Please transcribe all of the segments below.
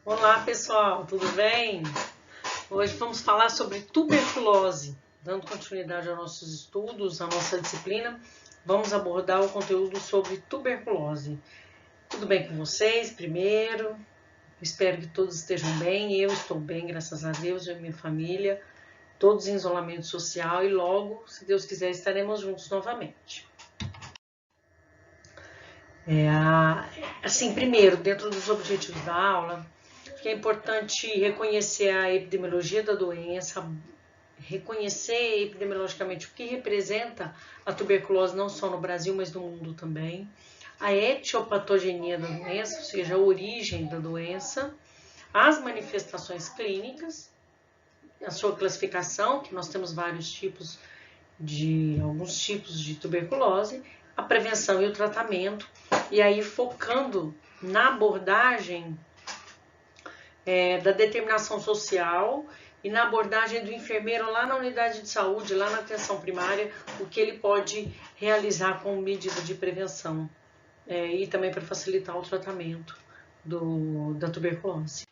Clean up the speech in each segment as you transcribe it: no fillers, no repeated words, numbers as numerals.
Olá pessoal, tudo bem? Hoje vamos falar sobre tuberculose. Dando continuidade aos nossos estudos, à nossa disciplina, vamos abordar o conteúdo sobre tuberculose. Tudo bem com vocês? Primeiro, espero que todos estejam bem. Eu estou bem, graças a Deus, eu e minha família, todos em isolamento social e logo, se Deus quiser, estaremos juntos novamente. Primeiro, dentro dos objetivos da aula, que é importante reconhecer a epidemiologia da doença, reconhecer epidemiologicamente o que representa a tuberculose não só no Brasil, mas no mundo também, a etiopatogenia da doença, ou seja, a origem da doença, as manifestações clínicas, a sua classificação, que nós temos vários tipos alguns tipos de tuberculose, a prevenção e o tratamento, e aí focando na abordagem da determinação social e na abordagem do enfermeiro lá na unidade de saúde, lá na atenção primária, o que ele pode realizar como medida de prevenção e também para facilitar o tratamento da tuberculose.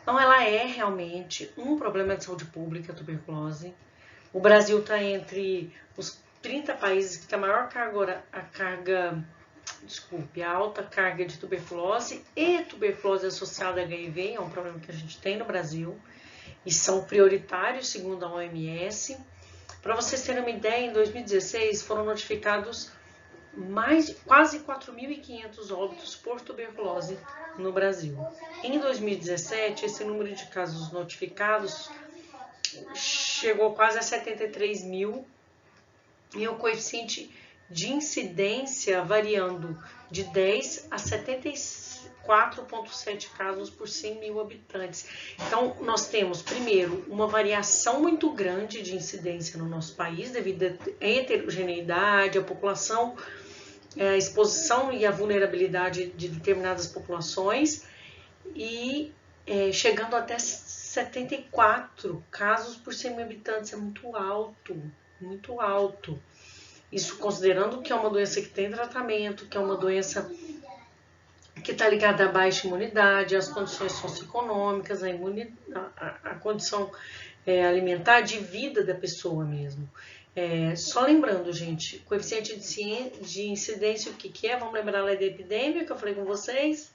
Então, ela é realmente um problema de saúde pública, a tuberculose. O Brasil está entre os 30 países que tem a maior a alta carga de tuberculose e tuberculose associada a HIV, é um problema que a gente tem no Brasil, e são prioritários segundo a OMS. Para vocês terem uma ideia, em 2016 foram notificados quase 4.500 óbitos por tuberculose no Brasil. Em 2017, esse número de casos notificados chegou quase a 73 mil e o coeficiente de incidência variando de 10 a 74,7 casos por 100 mil habitantes. Então, nós temos, primeiro, uma variação muito grande de incidência no nosso país, devido à heterogeneidade, à população, a exposição e a vulnerabilidade de determinadas populações, e chegando até 74 casos por 100 mil habitantes, é muito alto, muito alto. Isso considerando que é uma doença que tem tratamento, que é uma doença que está ligada à baixa imunidade, às condições socioeconômicas, à condição alimentar de vida da pessoa mesmo. Só lembrando, gente, coeficiente de incidência, o que é? Vamos lembrar a lei da epidemia que eu falei com vocês?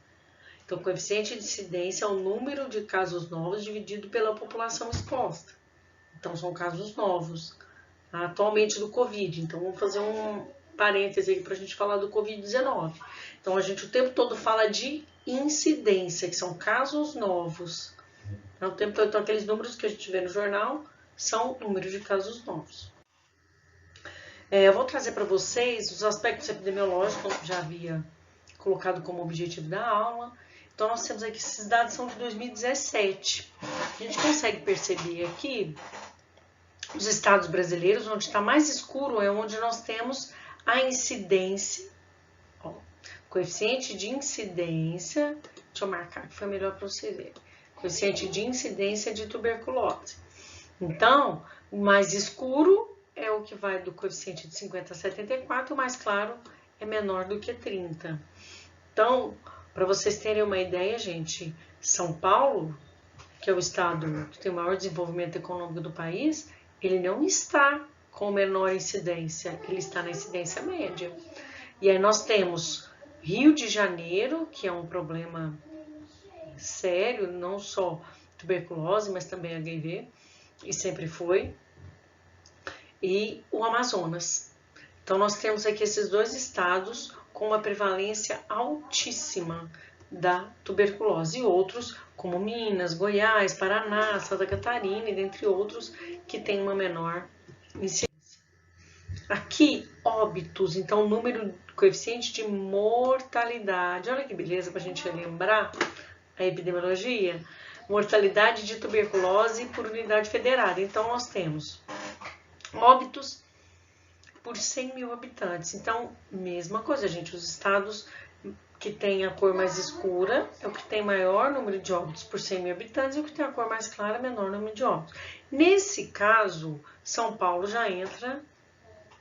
Então, o coeficiente de incidência é o número de casos novos dividido pela população exposta. Então, são casos novos, atualmente do Covid. Então, vamos fazer um parêntese aqui para a gente falar do Covid-19. Então, a gente o tempo todo fala de incidência, que são casos novos. Então, aqueles números que a gente vê no jornal são números de casos novos. Eu vou trazer para vocês os aspectos epidemiológicos que eu já havia colocado como objetivo da aula. Então, nós temos aqui, esses dados são de 2017. A gente consegue perceber aqui os estados brasileiros, onde está mais escuro é onde nós temos a incidência, coeficiente de incidência, deixa eu marcar que foi melhor para você ver, coeficiente de incidência de tuberculose. Então, o mais escuro é o que vai do coeficiente de 50 a 74, o mais claro é menor do que 30. Então, para vocês terem uma ideia, gente, São Paulo, que é o estado que tem o maior desenvolvimento econômico do país, ele não está com menor incidência, ele está na incidência média. E aí nós temos Rio de Janeiro, que é um problema sério, não só tuberculose, mas também HIV, e sempre foi, e o Amazonas. Então nós temos aqui esses dois estados com uma prevalência altíssima da tuberculose, e outros como Minas, Goiás, Paraná, Santa Catarina, e dentre outros, que tem uma menor incidência. Aqui, óbitos, então número, coeficiente de mortalidade, olha que beleza para a gente lembrar a epidemiologia, mortalidade de tuberculose por unidade federada. Então nós temos óbitos por 100 mil habitantes. Então, mesma coisa, gente, os estados que tem a cor mais escura é o que tem maior número de óbitos por 100 mil habitantes, e o que tem a cor mais clara, menor número de óbitos. Nesse caso, São Paulo já entra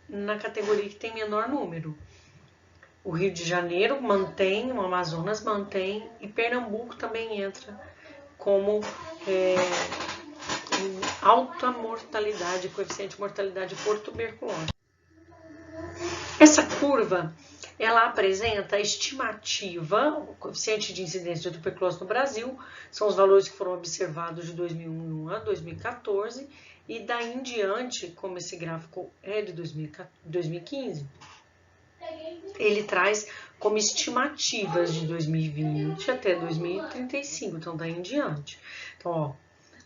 na categoria que tem menor número. O Rio de Janeiro mantém, o Amazonas mantém e Pernambuco também entra como alta mortalidade, coeficiente de mortalidade por tuberculose. Essa curva, ela apresenta a estimativa, o coeficiente de incidência de tuberculose no Brasil, são os valores que foram observados de 2001 a 2014, e daí em diante, como esse gráfico é de 2015, ele traz como estimativas de 2020 até 2035, então daí em diante. Então, ó,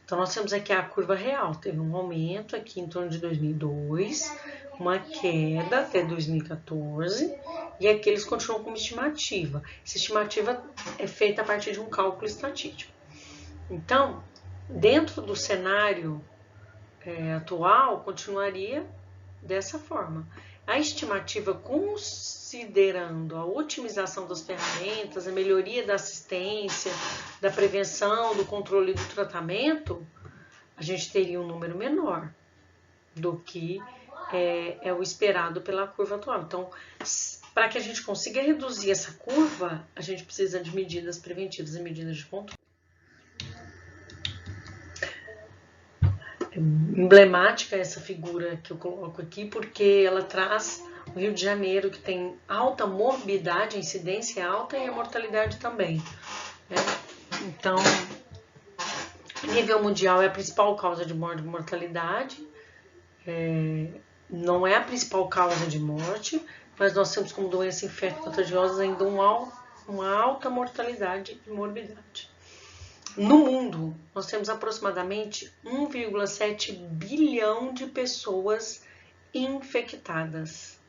então nós temos aqui a curva real, teve um aumento aqui em torno de 2002, uma queda até 2014, e aqui eles continuam como estimativa. Essa estimativa é feita a partir de um cálculo estatístico. Então, dentro do cenário atual, continuaria dessa forma. A estimativa, considerando a otimização das ferramentas, a melhoria da assistência, da prevenção, do controle e do tratamento, a gente teria um número menor do que é o esperado pela curva atual. Então, para que a gente consiga reduzir essa curva, a gente precisa de medidas preventivas e medidas de controle. É emblemática essa figura que eu coloco aqui, porque ela traz o Rio de Janeiro, que tem alta morbidade, a incidência alta e a mortalidade também. Né? Então, a nível mundial é a principal causa de mortalidade, não é a principal causa de morte, mas nós temos como doença infecto-contagiosa ainda uma alta mortalidade e morbidade. No mundo, nós temos aproximadamente 1,7 bilhão de pessoas infectadas.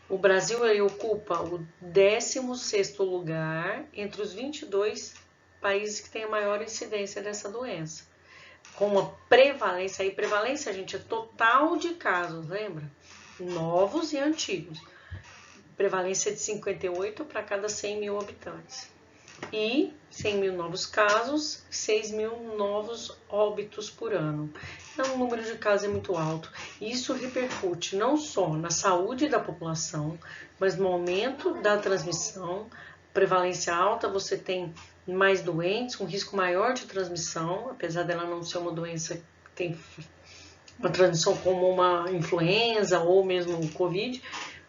O Brasil ocupa o 16º lugar entre os 22 países que têm a maior incidência dessa doença. Com uma prevalência, aí prevalência, gente, é total de casos, lembra? Novos e antigos. Prevalência de 58 para cada 100 mil habitantes. E 100 mil novos casos, 6 mil novos óbitos por ano. Então, o número de casos é muito alto. E isso repercute não só na saúde da população, mas no aumento da transmissão. Prevalência alta, você tem mais doentes, com risco maior de transmissão, apesar dela não ser uma doença que tem uma transmissão como uma influenza ou mesmo o Covid,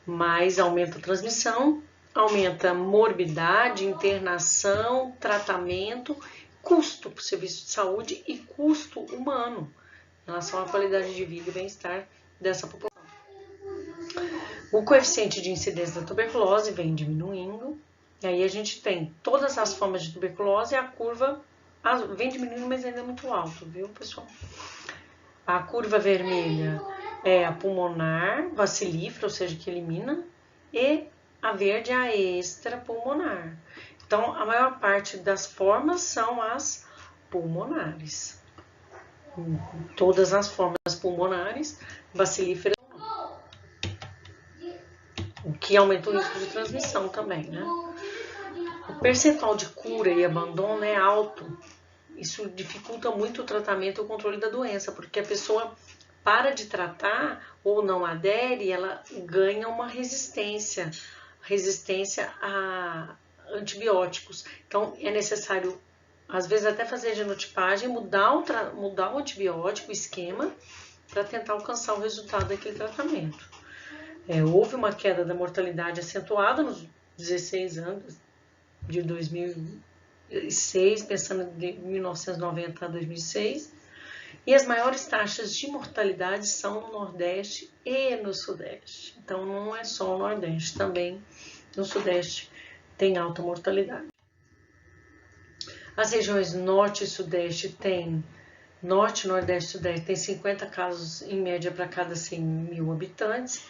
mas aumenta a transmissão. Aumenta morbidade, internação, tratamento, custo para o serviço de saúde e custo humano em relação à qualidade de vida e bem-estar dessa população. O coeficiente de incidência da tuberculose vem diminuindo, e aí a gente tem todas as formas de tuberculose e a curva vem diminuindo, mas ainda é muito alto, viu, pessoal? A curva vermelha é a pulmonar, bacilífera, ou seja, que elimina, e a verde é a extrapulmonar. Então, a maior parte das formas são as pulmonares. Todas as formas pulmonares, bacilíferas, o que aumenta o risco de transmissão também, né? O percentual de cura e abandono é alto. Isso dificulta muito o tratamento e o controle da doença, porque a pessoa para de tratar ou não adere, ela ganha uma resistência a antibióticos. Então, é necessário, às vezes, até fazer genotipagem, mudar o antibiótico, o esquema, para tentar alcançar o resultado daquele tratamento. Houve uma queda da mortalidade acentuada nos 16 anos de 2006, pensando de 1990 a 2006, e as maiores taxas de mortalidade são no Nordeste e no Sudeste. Então, não é só o Nordeste, também no Sudeste tem alta mortalidade. As regiões Norte e Sudeste tem, Norte, Nordeste e Sudeste tem 50 casos em média para cada 100 mil habitantes.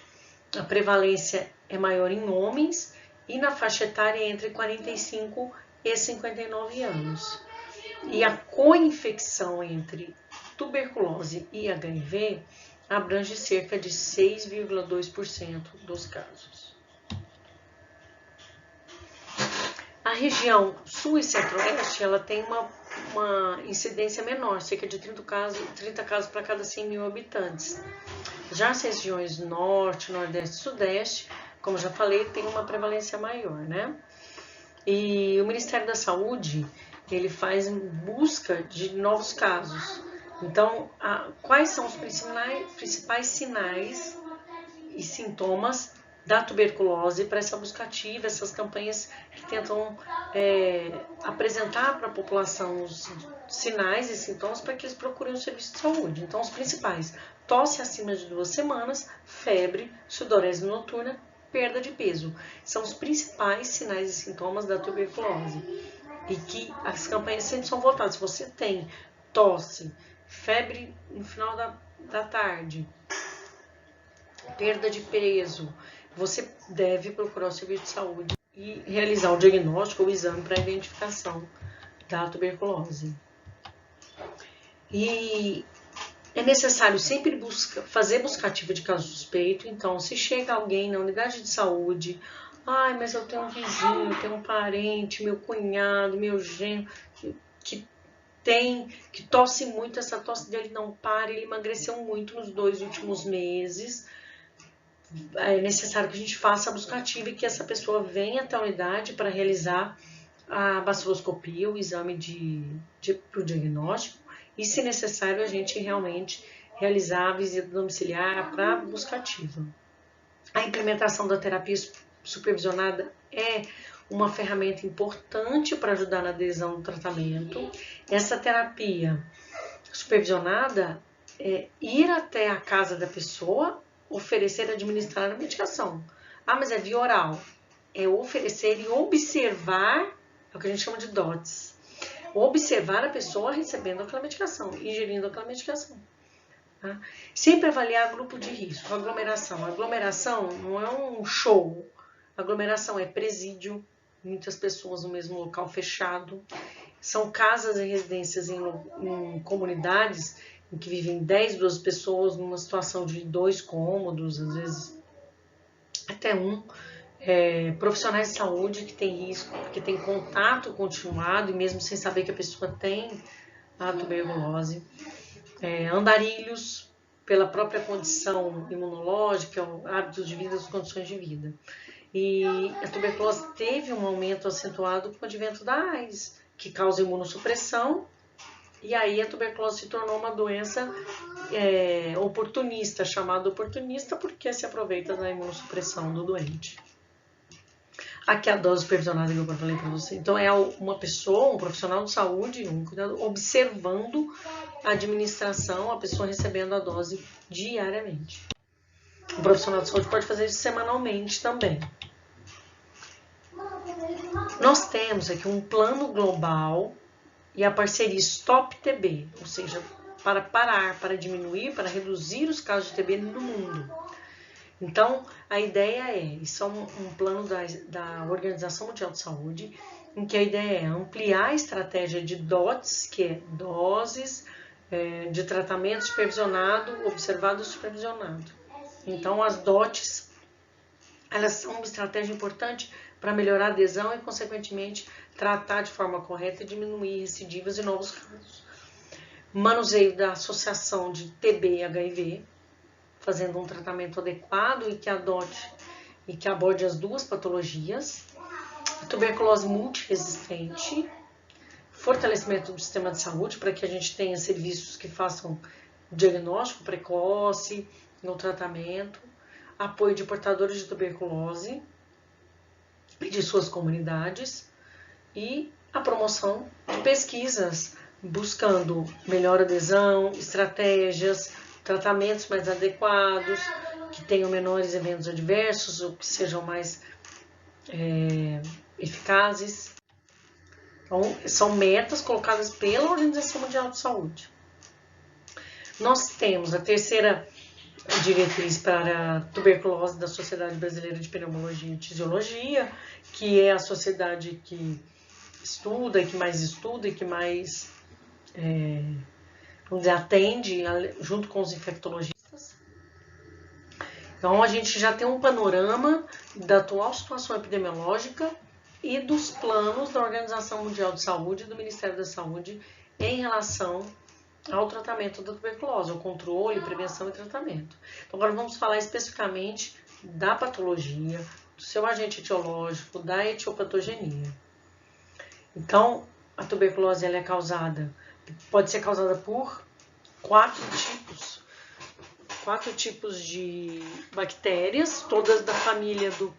A prevalência é maior em homens e na faixa etária entre 45 e 59 anos. E a coinfecção entre tuberculose e HIV abrange cerca de 6,2% dos casos. A região sul e centro-oeste ela tem uma incidência menor, cerca de 30 casos para cada 100 mil habitantes. Já as regiões norte, nordeste e sudeste, como já falei, tem uma prevalência maior, né? E o Ministério da Saúde, ele faz em busca de novos casos. Então, quais são os principais sinais e sintomas da tuberculose para essa busca ativa, essas campanhas que tentam apresentar para a população os sinais e sintomas para que eles procurem o serviço de saúde. Então, os principais: tosse acima de 2 semanas, febre, sudorese noturna, perda de peso. São os principais sinais e sintomas da tuberculose. E que as campanhas sempre são voltadas. Se você tem tosse, febre no final da tarde, perda de peso, você deve procurar o serviço de saúde e realizar o diagnóstico ou o exame para a identificação da tuberculose. E é necessário sempre fazer busca ativa de caso suspeito. Então, se chega alguém na unidade de saúde, mas eu tenho um vizinho, eu tenho um parente, meu cunhado, meu genro, que tosse muito, essa tosse dele não para, ele emagreceu muito nos 2 últimos meses, é necessário que a gente faça a busca ativa e que essa pessoa venha até a unidade para realizar a baciloscopia, o exame para o diagnóstico, e, se necessário, a gente realmente realizar a visita domiciliar para a busca ativa. A implementação da terapia supervisionada é uma ferramenta importante para ajudar na adesão ao tratamento. Essa terapia supervisionada é ir até a casa da pessoa, oferecer e administrar a medicação. Mas é via oral. É oferecer e observar, é o que a gente chama de DOTS. Observar a pessoa recebendo aquela medicação, ingerindo aquela medicação. Tá? Sempre avaliar grupo de risco. Aglomeração. Aglomeração não é um show. Aglomeração é presídio, muitas pessoas no mesmo local fechado. São casas e residências em comunidades em que vivem 10, 12 pessoas numa situação de 2 cômodos, às vezes até 1. Profissionais de saúde que têm risco, que têm contato continuado e mesmo sem saber que a pessoa tem a tuberculose. Andarilhos, pela própria condição imunológica, hábitos de vida, as condições de vida. E a tuberculose teve um aumento acentuado com o advento da AIDS, que causa imunossupressão, e aí a tuberculose se tornou uma doença oportunista, chamada oportunista porque se aproveita da imunossupressão do doente. Aqui a dose supervisionada que eu falei para você. Então é uma pessoa, um profissional de saúde, um cuidador, observando a administração, a pessoa recebendo a dose diariamente. O profissional de saúde pode fazer isso semanalmente também. Nós temos aqui um plano global e a parceria Stop TB, ou seja, para parar, para diminuir, para reduzir os casos de TB no mundo. Então, a ideia isso é um plano da Organização Mundial de Saúde, em que a ideia é ampliar a estratégia de DOTS, que é doses de tratamento supervisionado, observado e supervisionado. Então, as DOTS, elas são uma estratégia importante para melhorar a adesão e, consequentemente, tratar de forma correta e diminuir recidivas e novos casos. Manuseio da associação de TB e HIV, fazendo um tratamento adequado e que aborde as 2 patologias. A tuberculose multiresistente, fortalecimento do sistema de saúde para que a gente tenha serviços que façam diagnóstico precoce no tratamento, apoio de portadores de tuberculose e de suas comunidades e a promoção de pesquisas buscando melhor adesão, estratégias, tratamentos mais adequados, que tenham menores eventos adversos ou que sejam mais eficazes. Então, são metas colocadas pela Organização Mundial de Saúde. Nós temos a terceira diretriz para a tuberculose da Sociedade Brasileira de Pneumologia e Tisiologia, que é a sociedade que estuda e que mais vamos dizer, atende junto com os infectologistas. Então, a gente já tem um panorama da atual situação epidemiológica e dos planos da Organização Mundial de Saúde e do Ministério da Saúde em relação ao tratamento da tuberculose, ao controle, prevenção e tratamento. Então, agora vamos falar especificamente da patologia, do seu agente etiológico, da etiopatogenia. Então, a tuberculose ela é causada, pode ser causada por quatro tipos de bactérias, todas da família do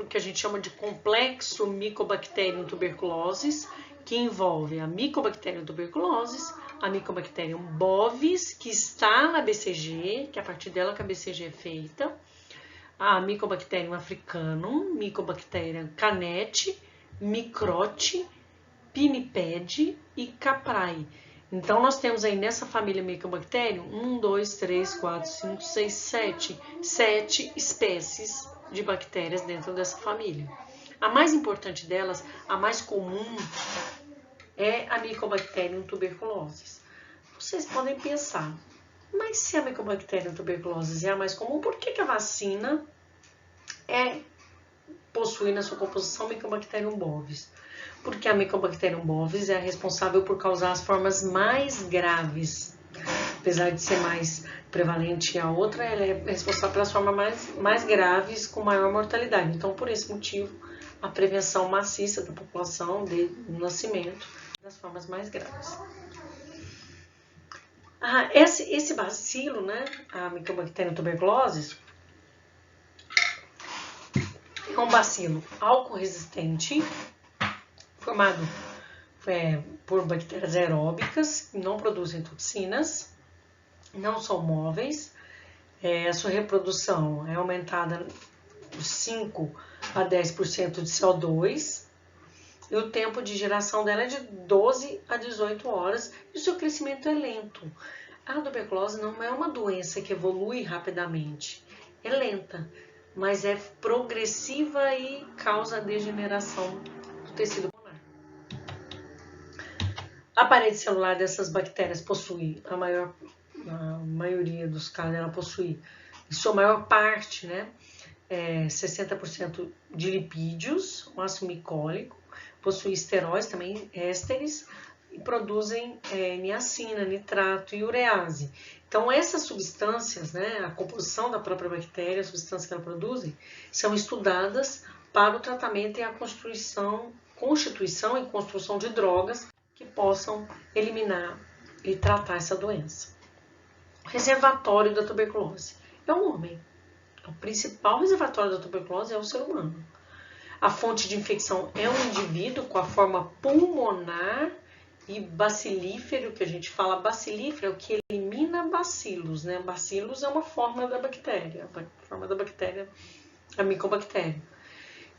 que a gente chama de complexo Mycobacterium tuberculosis, que envolve a Mycobacterium tuberculosis, a Mycobacterium bovis, que está na BCG, que é a partir dela que a BCG é feita, a Mycobacterium africanum, Mycobacterium canete, Microte, Pinnipede e Caprae. Então, nós temos aí nessa família Mycobacterium 1, 2, 3, 4, 5, 6, 7 espécies de bactérias dentro dessa família. A mais importante delas, a mais comum, é a Mycobacterium tuberculosis. Vocês podem pensar, mas se a Mycobacterium tuberculosis é a mais comum, por que a vacina possui na sua composição Mycobacterium bovis? Porque a Mycobacterium bovis é a responsável por causar as formas mais graves. Apesar de ser mais prevalente a outra, ela é responsável pelas formas mais graves com maior mortalidade. Então, por esse motivo, a prevenção maciça da população de nascimento das formas mais graves. Esse bacilo, né, a Mycobacterium tuberculosis, é um bacilo álcool resistente, formado por bactérias aeróbicas, que não produzem toxinas, não são móveis, a sua reprodução é aumentada de 5 a 10% de CO2, e o tempo de geração dela é de 12 a 18 horas, e o seu crescimento é lento. A tuberculose não é uma doença que evolui rapidamente, é lenta, mas é progressiva e causa degeneração do tecido pulmonar. A parede celular dessas bactérias possui, a maioria dos casos, ela possui, em sua maior parte, né, 60% de lipídios, um ácido micólico, possui esteróis, também ésteres, e produzem niacina, nitrato e urease. Então, essas substâncias, né, a composição da própria bactéria, as substâncias que ela produzem, são estudadas para o tratamento e a constituição e construção de drogas que possam eliminar e tratar essa doença. O reservatório da tuberculose é o homem. O principal reservatório da tuberculose é o ser humano. A fonte de infecção é o indivíduo com a forma pulmonar e bacilífero, que a gente fala bacilífero, é o que elimina bacilos, né? Bacilos é uma forma da bactéria, a micobactéria.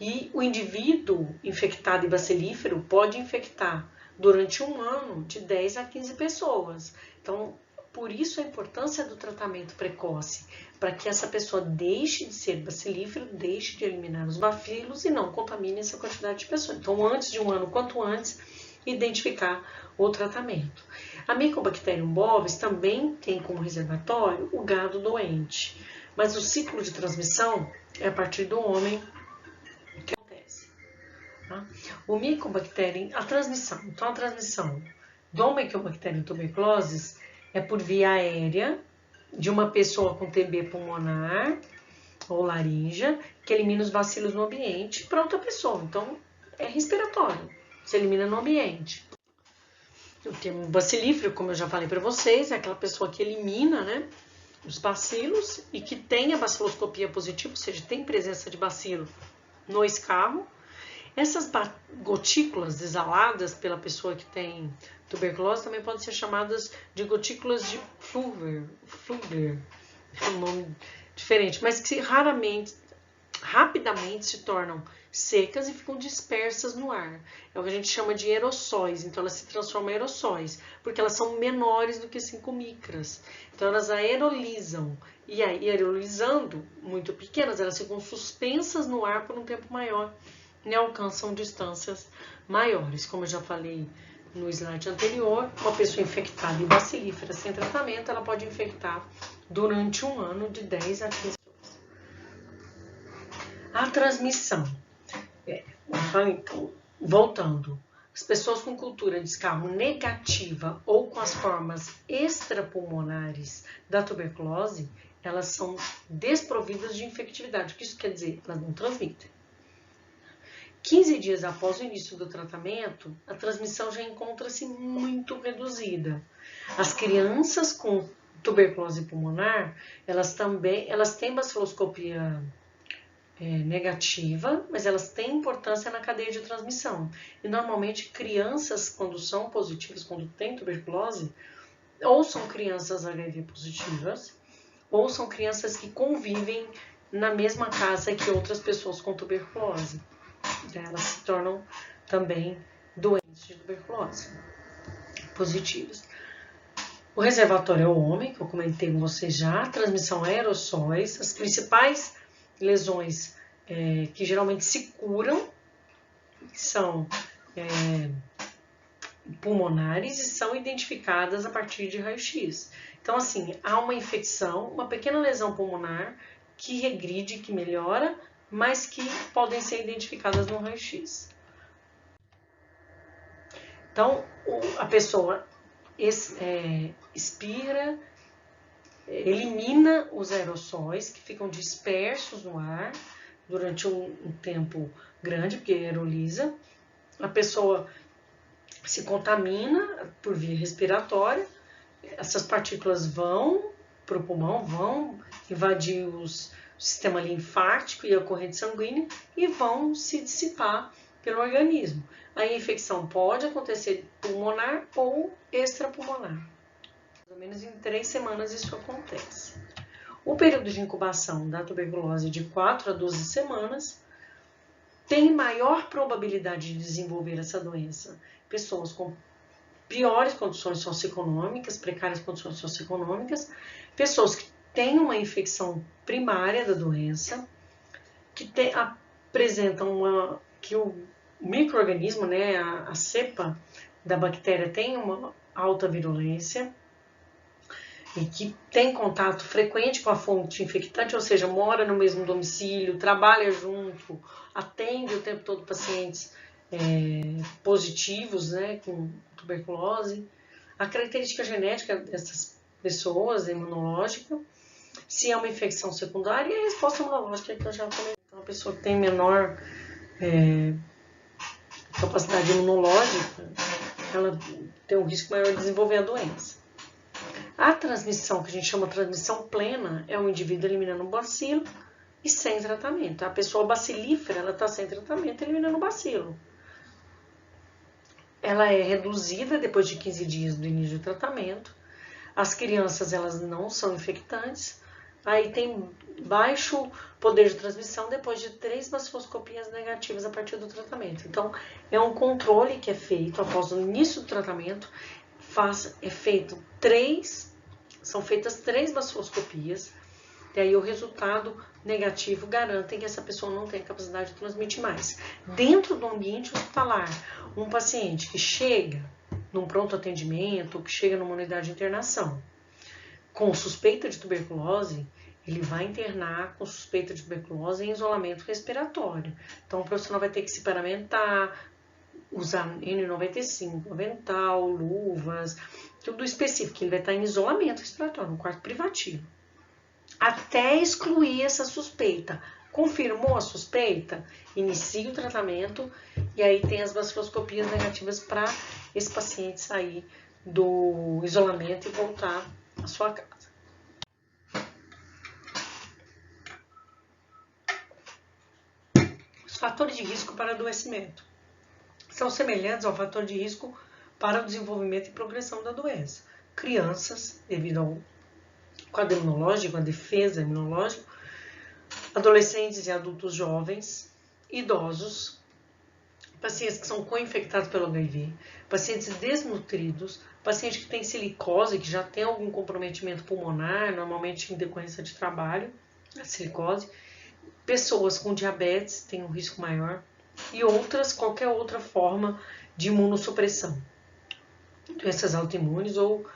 E o indivíduo infectado e bacilífero pode infectar durante um ano de 10 a 15 pessoas. Então, por isso a importância do tratamento precoce, para que essa pessoa deixe de ser bacilífero, deixe de eliminar os bacilos e não contamine essa quantidade de pessoas. Então, antes de um ano, quanto antes, identificar o tratamento. A Mycobacterium bovis também tem como reservatório o gado doente, mas o ciclo de transmissão é a partir do homem que acontece. Tá? O Mycobacterium, a transmissão do Mycobacterium tuberculosis é por via aérea de uma pessoa com TB pulmonar ou laríngea, que elimina os bacilos no ambiente para outra pessoa. Então, é respiratório, se elimina no ambiente. O termo bacilífero, como eu já falei para vocês, é aquela pessoa que elimina, né, os bacilos e que tem a baciloscopia positiva, ou seja, tem presença de bacilo no escarro. Essas gotículas exaladas pela pessoa que tem tuberculose também podem ser chamadas de gotículas de Flügger, é um nome diferente, mas que rapidamente se tornam secas e ficam dispersas no ar. É o que a gente chama de aerossóis, então elas se transformam em aerossóis, porque elas são menores do que 5 micras. Então elas aerolisam, e aí aerolizando, muito pequenas, elas ficam suspensas no ar por um tempo maior e alcançam distâncias maiores. Como eu já falei no slide anterior, uma pessoa infectada e bacilífera sem tratamento, ela pode infectar durante um ano de 10 a 15 pessoas. A transmissão. Então, voltando, as pessoas com cultura de escarro negativa ou com as formas extrapulmonares da tuberculose, elas são desprovidas de infectividade. O que isso quer dizer? Elas não transmitem. 15 dias após o início do tratamento, a transmissão já encontra-se muito reduzida. As crianças com tuberculose pulmonar, elas têm baciloscopia negativa, mas elas têm importância na cadeia de transmissão. E normalmente crianças, quando são positivas, quando têm tuberculose, ou são crianças HIV positivas, ou são crianças que convivem na mesma casa que outras pessoas com tuberculose. Elas se tornam também doentes de tuberculose positivas. O reservatório é o homem, que eu comentei com vocês já, a transmissão aerossóis, as principais lesões que geralmente se curam são pulmonares e são identificadas a partir de raio-x. Então, assim, há uma infecção, uma pequena lesão pulmonar que regride, que melhora, mas que podem ser identificadas no raio-x. Então, a pessoa expira, elimina os aerossóis que ficam dispersos no ar durante um tempo grande, porque aerolisa. A pessoa se contamina por via respiratória, essas partículas vão para o pulmão, vão invadir o sistema linfático e a corrente sanguínea e vão se dissipar pelo organismo. A infecção pode acontecer pulmonar ou extrapulmonar. Mais ou menos em 3 semanas isso acontece. O período de incubação da tuberculose de 4 a 12 semanas tem maior probabilidade de desenvolver essa doença. Pessoas com piores condições socioeconômicas, precárias condições socioeconômicas, pessoas que têm uma infecção primária da doença, que apresentam que o micro-organismo, né, a cepa da bactéria tem uma alta virulência e que tem contato frequente com a fonte infectante, ou seja, mora no mesmo domicílio, trabalha junto, atende o tempo todo pacientes positivos, né, com tuberculose. A característica genética dessas pessoas, imunológica, se é uma infecção secundária, e a resposta imunológica que eu já comentei. Então, a pessoa que tem menor capacidade imunológica, ela tem um risco maior de desenvolver a doença. A transmissão, que a gente chama de transmissão plena, é o indivíduo eliminando o bacilo e sem tratamento. A pessoa bacilífera, ela está sem tratamento, eliminando o bacilo. Ela é reduzida depois de 15 dias do início do tratamento. As crianças, elas não são infectantes. Aí tem baixo poder de transmissão depois de 3 baciloscopias negativas a partir do tratamento. Então, é um controle que é feito após o início do tratamento. São feitas 3 baciloscopias, e aí o resultado negativo garante que essa pessoa não tem capacidade de transmitir mais. Dentro do ambiente hospitalar, um paciente que chega num pronto atendimento, que chega numa unidade de internação, com suspeita de tuberculose, ele vai internar com suspeita de tuberculose em isolamento respiratório. Então, o profissional vai ter que se paramentar, usar N95, avental, luvas, tudo específico. Ele vai estar em isolamento respiratório, no quarto privativo, até excluir essa suspeita. Confirmou a suspeita? Inicia o tratamento e aí tem as baciloscopias negativas para esse paciente sair do isolamento e voltar à sua casa. Os fatores de risco para adoecimento são semelhantes ao fator de risco para o desenvolvimento e progressão da doença. Crianças, devido ao quadro imunológico, a defesa imunológica, adolescentes e adultos jovens, idosos, pacientes que são co-infectados pelo HIV, pacientes desnutridos, paciente que tem silicose, que já tem algum comprometimento pulmonar, normalmente em decorrência de trabalho, a silicose, pessoas com diabetes têm um risco maior, e qualquer outra forma de imunossupressão, doenças autoimunes ou